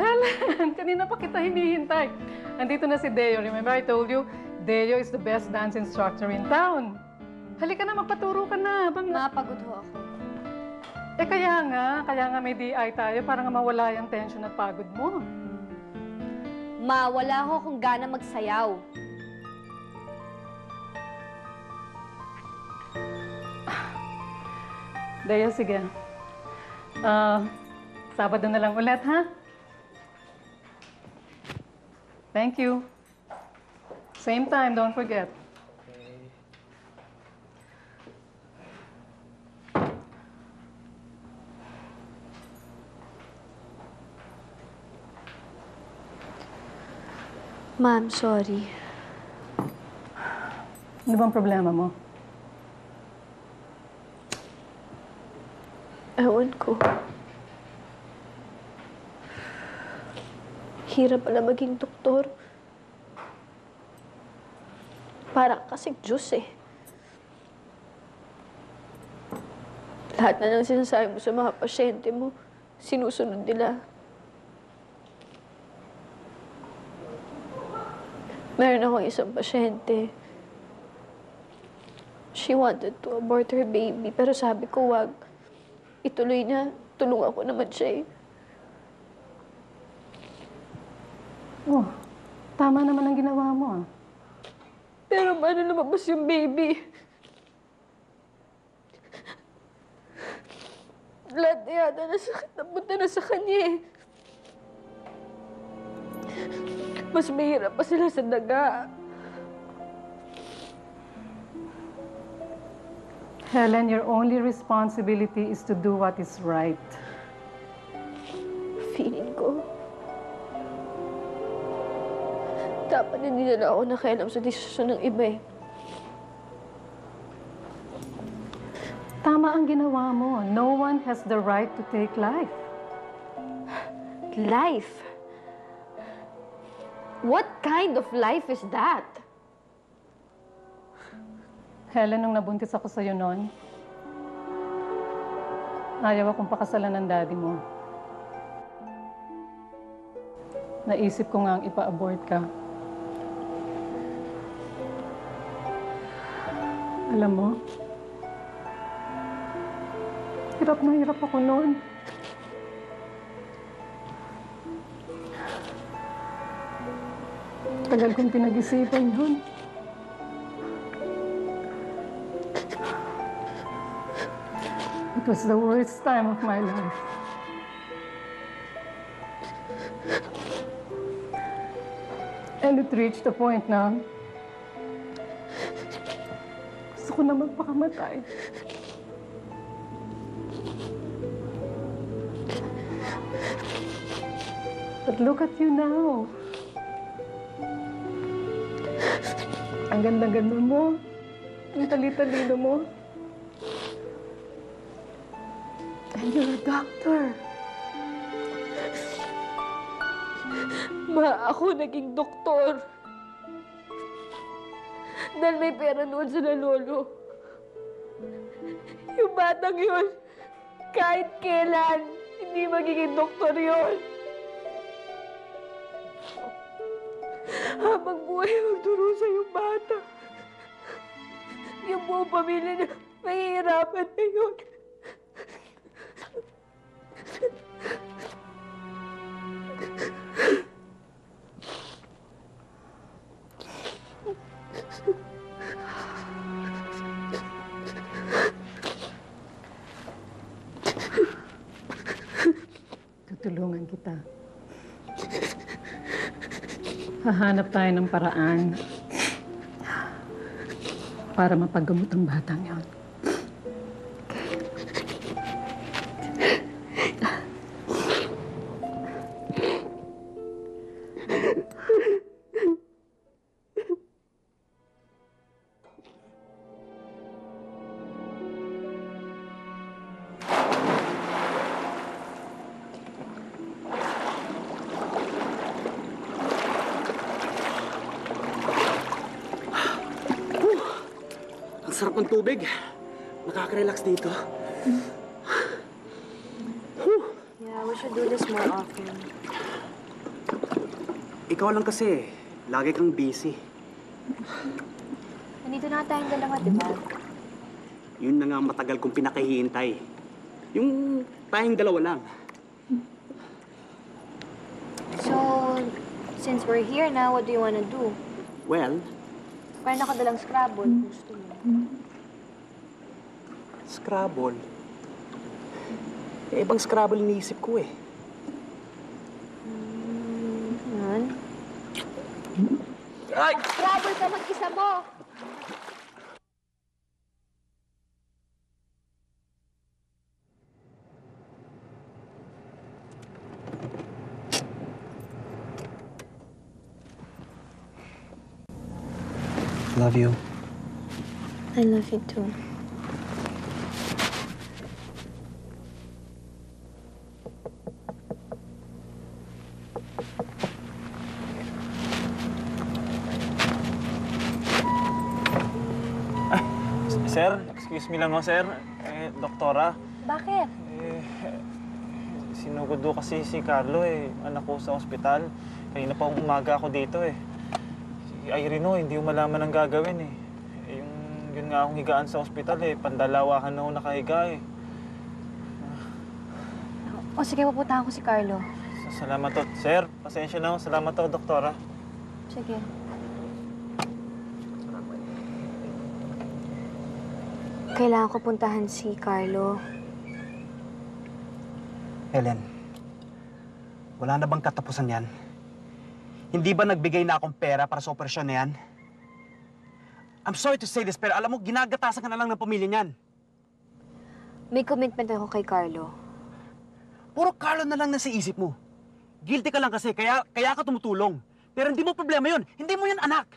Helen, kanina pa kita hinihintay. Andito na si Deo. Remember I told you, Deo is the best dance instructor in town. Halika na, magpaturo ka na. Napagod ho ako. Kaya nga may DI tayo para nga mawala yung tension at pagod mo. Mawala ho kung gana magsayaw. Deo, sige. Sabado na lang ulit, ha? Thank you. Same time, don't forget. Ma'am, sorry. Ano bang problema mo? Ewan ko. Hirap pala maging doktor. Parang kasing Diyos eh. Lahat na ng sinasabi mo sa mga pasyente mo, sinusunod nila. Meron akong isang pasyente. She wanted to abort her baby, pero sabi ko wag. Ituloy na. Tulungan ko naman siya eh. Oh, tama naman ang ginawa mo, ah. Pero paano lumabas yung baby? Lahat na yata na sakit napunta na sa kanya eh. Mas mahirap pa sila sa daga. Helen, your only responsibility is to do what is right. Feeling ko, dapat hindi na ako nakialam sa desisyon ng iba eh. Tama ang ginawa mo. No one has the right to take life. Life? What kind of life is that? Helen, nung nabuntis ako sa'yo noon, ayaw akong pakasalan ng daddy mo. Naisip ko nga ang ipa-abort ka. Alam mo, hirap na hirap ako noon. Tagal kong pinag-isipan yun. It was the worst time of my life. And it reached a point na gusto ko na magpakamatay. But look at you now. Ang ganda-ganda mo. Ang tali-talino mo. And you're a doctor. Ma, ako naging doktor. Dahil may pera noon sila lolo. Yung batang yun, kahit kailan, hindi magiging doktor yun. Habang buhay magdurusa yung bata. Yung buong pamilya niya, mahihirapan na yun. Tutulungan kita. Hahanap tayo ng paraan para mapagamot ang batang yon. Sarap ng tubig. Nakaka-relax dito. Yeah, we should do this more often. Ikaw lang kasi, lagi kang busy. Nandito na tayong dalawa, di ba? Yun na nga matagal kong pinakahihintay. Yung tayong dalawa lang. So, since we're here now, what do you wanna do? Well, Parang nakadalang Scrabble. Gusto mo? Scrabble. Eh, ibang Scrabble iniisip ko eh. Yan. Ay! Trouble ka mag-isa mo! Love you. I love you too. Sir, excuse me lang ho, sir. Doktora. Bakit? Sinugod do kasi si Carlo anak ko sa ospital. Kanina pa umaga ako dito Si Irene hindi ko malaman ang gagawin yun nga akong higaan sa ospital pandalawahan na ako nakahiga O sige, pupuntahan ko si Carlo. Salamat to. Sir, pasensya na ho. Salamat to, doktora. Sige. Kailangan ko puntahan si Carlo. Helen, wala na bang katapusan yan? Hindi ba nagbigay na akong pera para sa operasyon na yan? I'm sorry to say this, pero alam mo, ginagatasan ka na lang ng pamilya niyan. May commitment ako kay Carlo. Puro Carlo na lang nasa isip mo. Guilty ka lang kasi, kaya ka tumutulong. Pero hindi mo problema yun. Hindi mo yan anak.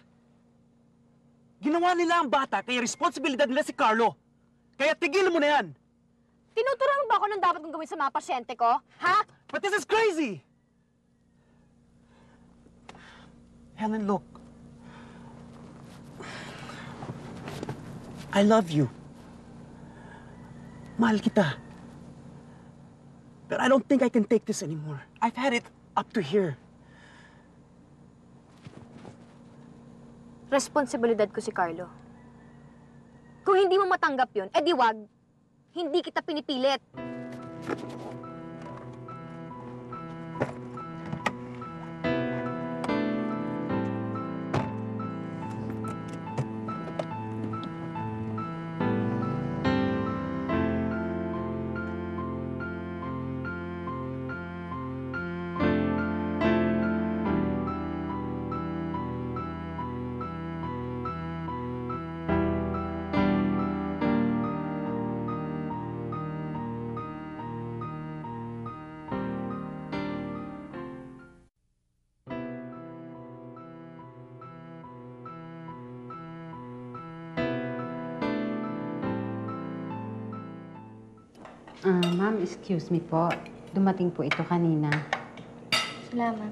Ginawa nila ang bata, kaya responsibilidad nila si Carlo. Kaya tigil mo na yan. Tinuturuan ba ako ng dapat kong gawin sa mga pasyente ko? Ha? But this is crazy! Helen, look. I love you. Mahal kita. But I don't think I can take this anymore. I've had it up to here. Responsibilidad ko si Carlo. Kung hindi mo matanggap yun, edi wag. Hindi kita pinipilit. Ma'am, excuse me po. Dumating po ito kanina. Salamat.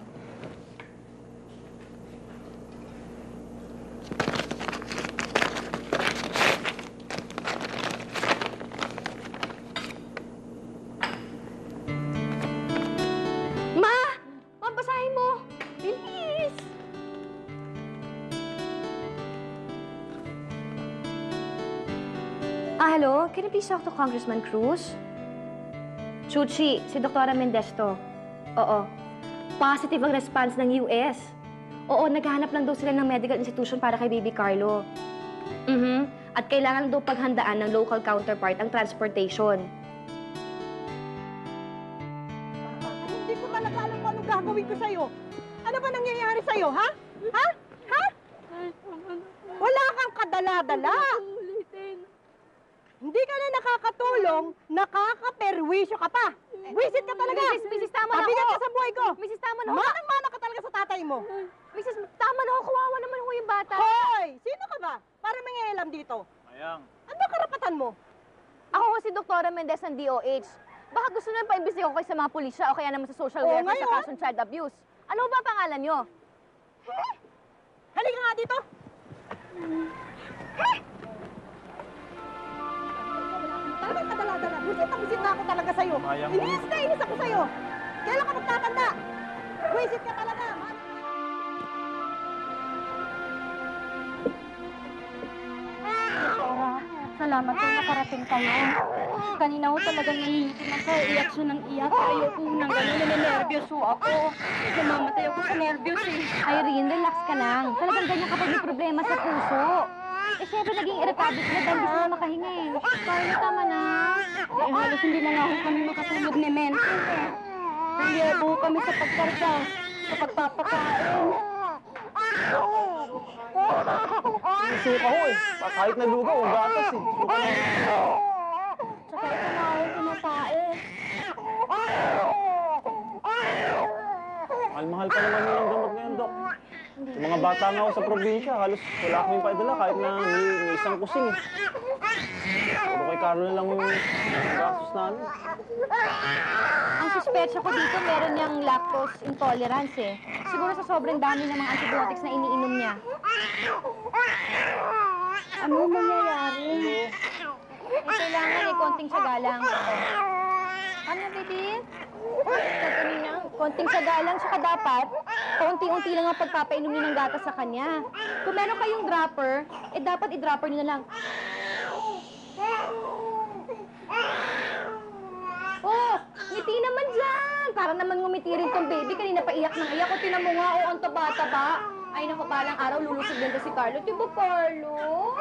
Ma! Mabasahin mo! Bilis! Hello? Can you please talk to Congressman Cruz? Chuchi, si Dr. Mendez to. Oo. Positive ang response ng US. Oo, naghahanap lang daw sila ng medical institution para kay Baby Carlo. At kailangan daw paghandaan ng local counterpart ang transportation. Hindi ko talaga alam kung anong gagawin ko sa'yo. Ano ba nangyayari sa'yo, ha? Ha? Ha? Wala kang kadala-dala. Hindi ka na nakakatulong, nakakaperwisyo ka pa. Wisit ka talaga. Mrs. tama na Mabigat ako. ka sa buhay ko. Mrs. tama na ako. Manang-mana ka talaga sa tatay mo. Mrs. tama na ako. Kawawa naman ho yung bata. Hoy! Sino ka ba? Para mangyayalam dito. Mayang. Ano ba karapatan mo? Ako si Dr. Mendez ng DOH. Baka gusto nyo pa-imbestiga ko kayo sa mga pulisya o kaya naman sa social welfare ngayon? sa kasong child abuse. Ano ba pangalan nyo? Halika nga dito. Talagang kadala-dala. Busit na ako talaga sa'yo. Mayang. Inis ako sa'yo. Kailan ka magtatanda? Wisit ka talaga. Salamat po nakarating kayo. Kanina ko talagang nangingitim ako. Iyak siya ng iyak. Ayoko nang gano'n. Naninervyos po ako. Namamatay ako sa nervyos eh. Irene, relax ka lang. Talagang ganyan kapag may problema sa puso. Eh, syempre naging irritable sila dahil gusto na makahinga eh. Carlo, tama na. Eh, halos hindi na nga ho kami makatulog ni Menteng eh. Niyebo kami sa pagkarga, sa pagpapakain. Suka ho eh. Kahit nalugaw, ang gatas eh. Suka na. Tsaka ito na ho tinatae. Mahal-mahal pa naman yun ang gamot ngayon, Dok. Yung mga bata nga ako sa probinsya, halos wala kaming paidala kahit na may isang kusing eh. Puro kay Carlo na lang yung gastos namin. Ang suspecha ko dito, meron niyang lactose intolerance eh. Siguro sa sobrang dami ng mga antibiotics na iniinom niya. Ano mangyayari? Eh, kailangan eh, konting tiyaga lang. Ano, baby? Tatanin niya. Konting tiyaga lang, tsaka dapat, paunti-unti lang ang pagpapainom niyo ng gatas sa kanya. Kung meron kayong dropper, eh dapat i-dropper niyo na lang. Oh, ngiti naman dyan! Para naman ngumiti rin tong baby. Kanina pa iyak ng iyak. O, tinan mo nga, o, ang taba-taba. Ay, naku, balang araw, lulusog din si Carlo. Diba, Carlo?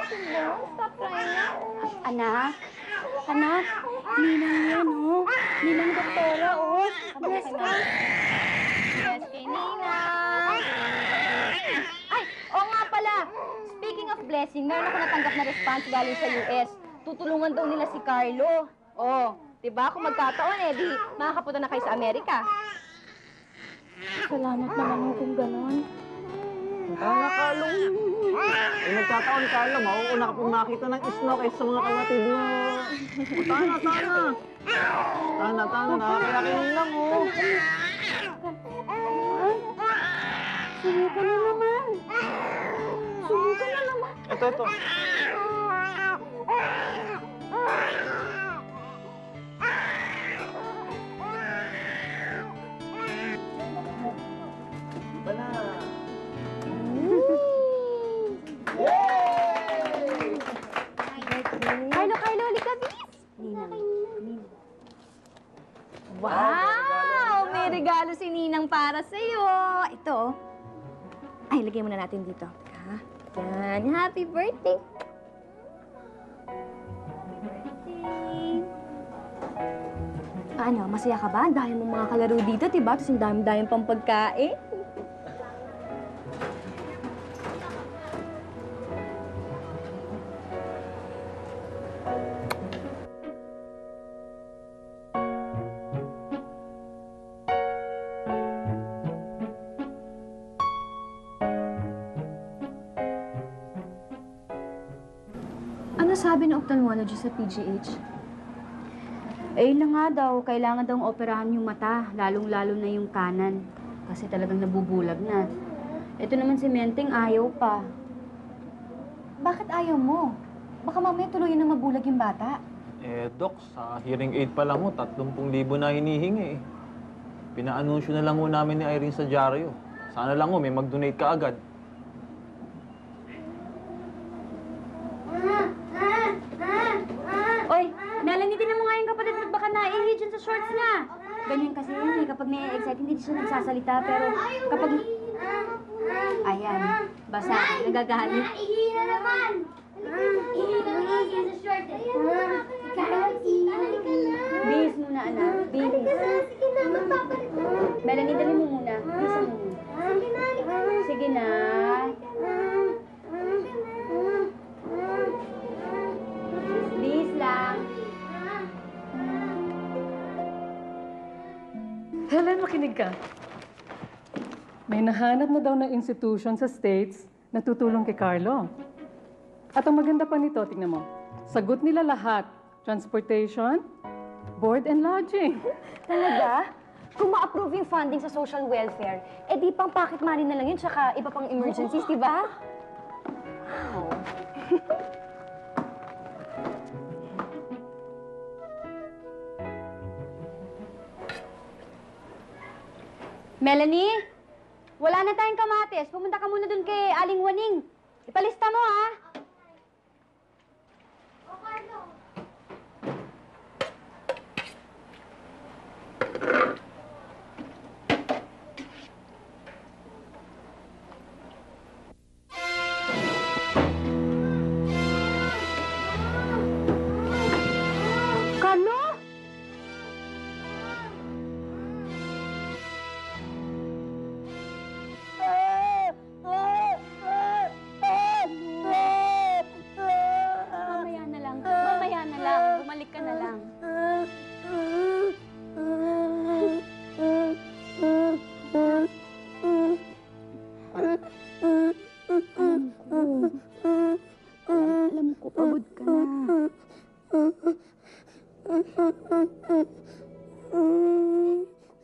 Diba? Stop crying na. Anak? Anak? Ninang yan, oh. Ninang doktora, oh. Bless ka. Yes, kay Ninang. Ay, oo nga pala. Speaking of blessing, meron ako natanggap na response galing sa US. Tutulungan daw nila si Carlo. Oh, diba? Kung magkataon eh, di makakapunta na kayo sa Amerika. Salamat naman kung ganon. Tama, Carlo. Eh, nagkataon, Carlo. Mauuna ka pong makita ng snow kaysa sa mga kapatid mo. Tana, tana. Tana, tana. Nakakayakin lang, oh. Subukan na naman. Subukan na naman. Ito. Carlo, halika, bis! Ninang. Wow! May regalo si Ninang para sa'yo. Ito. Ay, lagay muna natin dito. Teka. Yan. Happy birthday! Ano, masaya ka ba? Dahil mo mga kalaro dito, diba? Tapos ang dami-dami pang pagkain. Ano sabi ng ophthalmologist sa PGH? Eh, na nga daw, kailangan daw operahan yung mata, lalong-lalo na yung kanan. Kasi talagang nabubulag na. Ito naman si Menteng, ayaw pa. Bakit ayaw mo? Baka mamaya tuloy na mabulag yung bata. Eh, Doc, sa hearing aid pa lang mo, 30,000 na hinihingi eh. Pinaanunsyo na lang ho namin ni Irene sa dyaryo. Sana lang ho, may mag-donate ka agad. Oy, Melanie, tinan mo nga yung kapatid mo, baka naihi dyan sa shorts niya. Ganyan kasi yun eh, kapag na-excite, hindi siya nagsasalita, pero kapag... Ayan, basa, nagagalit. Ihi na naman! Ihi na ihi sa short eh. Bihis muna, anak. Bihis. Sige na, magpapalit na. Melanie, dali mo muna. Bihis mo muna. Sige na, halika na. Sige na. Bihis lang. Helen, makinig ka. May nahanap na daw ng institution sa States na tutulong kay Carlo. At ang maganda pa nito, tingnan mo. Sagot nila lahat. Transportation, board and lodging. Talaga? Kung ma-approve yung funding sa social welfare, eh di pang pocket money na lang yun, tsaka iba pang emergencies, di ba? Wow. Melanie, wala na tayong kamatis. Pumunta ka muna dun kay Aling Waning. Ipalista mo, ha?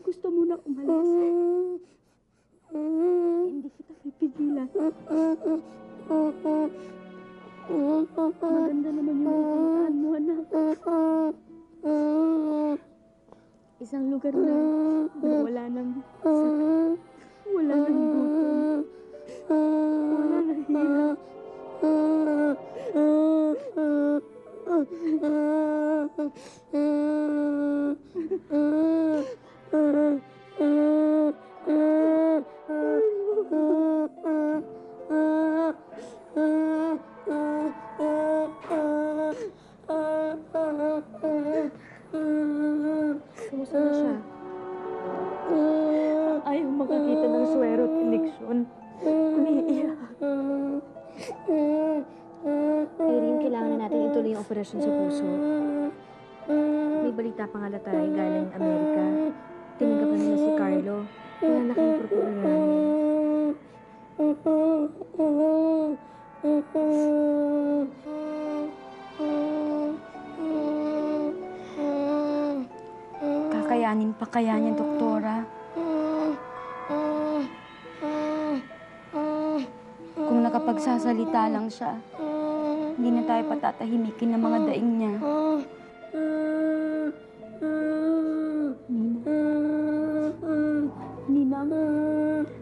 Gusto mo na umalis? Hindi kita pipigilan. Maganda naman yung pupuntahan mo, anak. Isang lugar na wala nang sakit, wala nang gutom, wala nang hirap. Kumusta na siya? Ayaw makakita ng swero at eleksyon. Umiiyak. Irene, kailangan na natin ituloy yung operasyon sa puso. May balita pa nga tayo galing Amerika. Tinanggap na nila si Carlo. Wala na kayong propaganda. Kakayanin pa kaya niya, doktora? Kung nakapagsasalita lang siya, hindi na tayo patatahimikin ng mga daing niya. Nina,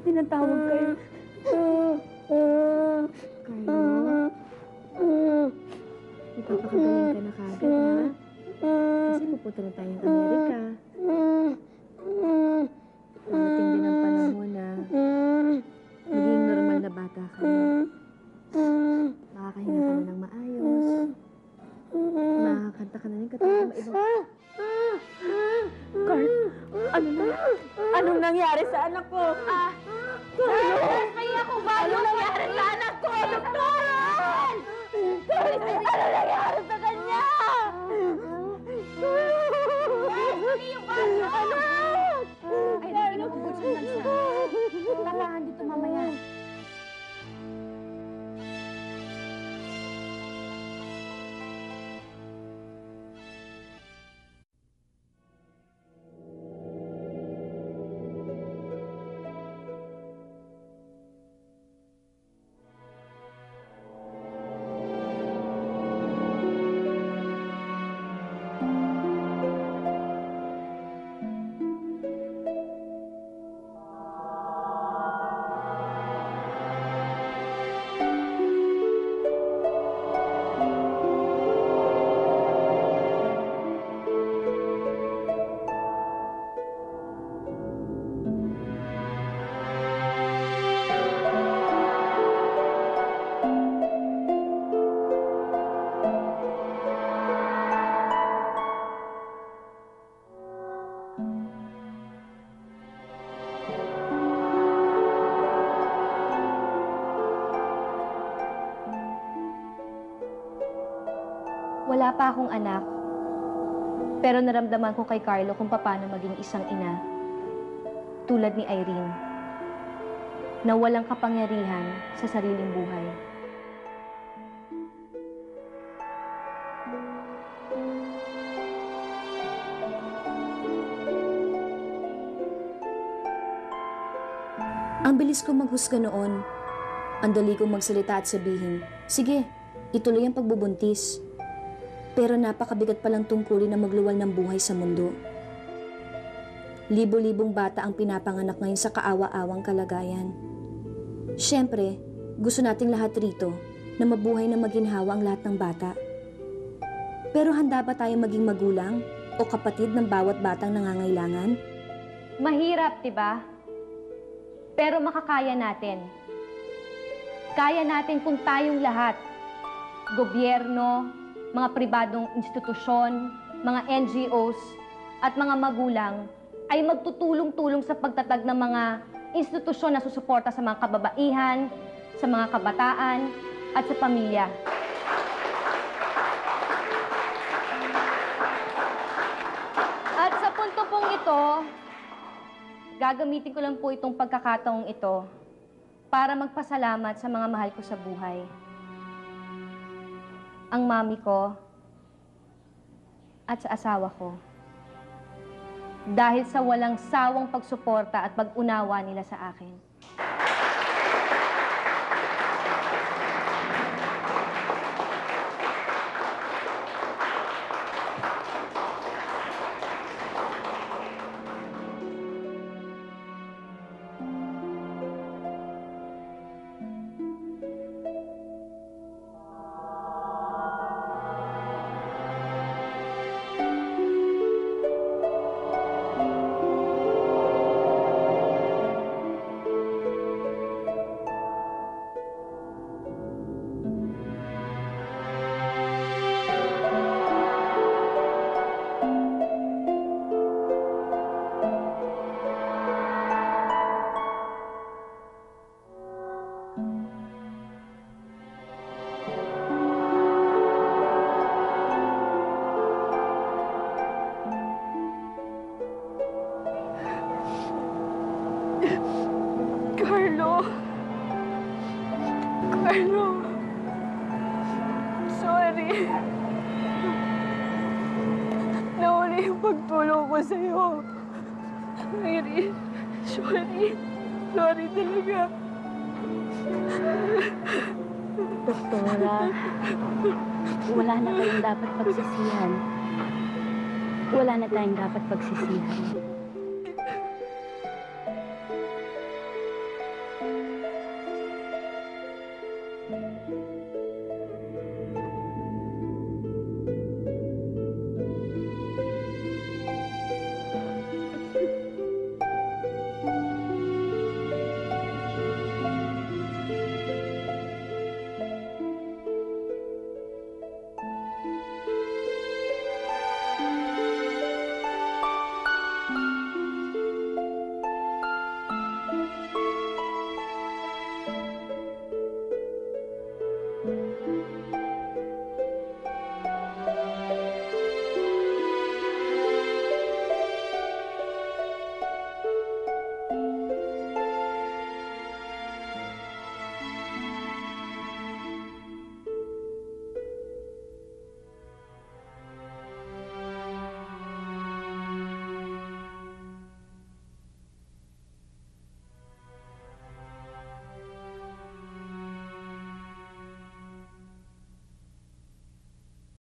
tinatawag kayo. Carlo, ipapakagaling ka na kagad, ha? Kasi pupunta na tayong Amerika. Darating din ang panahon na maging normal na bata ka na. Makakahinga ka na ng maayos. Makakanta ka na ng katulad ng ibang... Carl, anong nangyari sa anak ko? Carl, kaya ko ba? Anong nangyari sa anak ko? Doktoran! Carl, ano nangyari sa kanya? Anak! Ay, hindi nagugutom lang siya. Kailangan dito mamaya. Wala pa akong anak, pero naramdaman ko kay Carlo kung paano maging isang ina. Tulad ni Irene, na walang kapangyarihan sa sariling buhay. Ang bilis kong maghusga noon. Ang dali kong magsalita at sabihin, sige, ituloy ang pagbubuntis. Pero napakabigat palang tungkulin na magluwal ng buhay sa mundo. Libo-libong bata ang pinapanganak ngayon sa kaawa-awang kalagayan. Siyempre, gusto nating lahat rito na mabuhay na maginhawa ang lahat ng bata. Pero handa ba tayong maging magulang o kapatid ng bawat batang nangangailangan? Mahirap, diba? Pero makakaya natin. Kaya natin kung tayong lahat, gobyerno, mga pribadong institusyon, mga NGOs, at mga magulang ay magtutulong-tulong sa pagtatag ng mga institusyon na susuporta sa mga kababaihan, sa mga kabataan, at sa pamilya. At sa punto pong ito, gagamitin ko lang po itong pagkakataong ito para magpasalamat sa mga mahal ko sa buhay. ang mami ko at sa asawa ko. Dahil sa walang sawang pagsuporta at pag-unawa nila sa akin. Carlo! Carlo! Sorry. Nauna yung pagtulong ko sa'yo. Mary, sorry. Sorry talaga. Doktora, wala na kayong dapat pagsisihan. Wala na tayong dapat pagsisihan.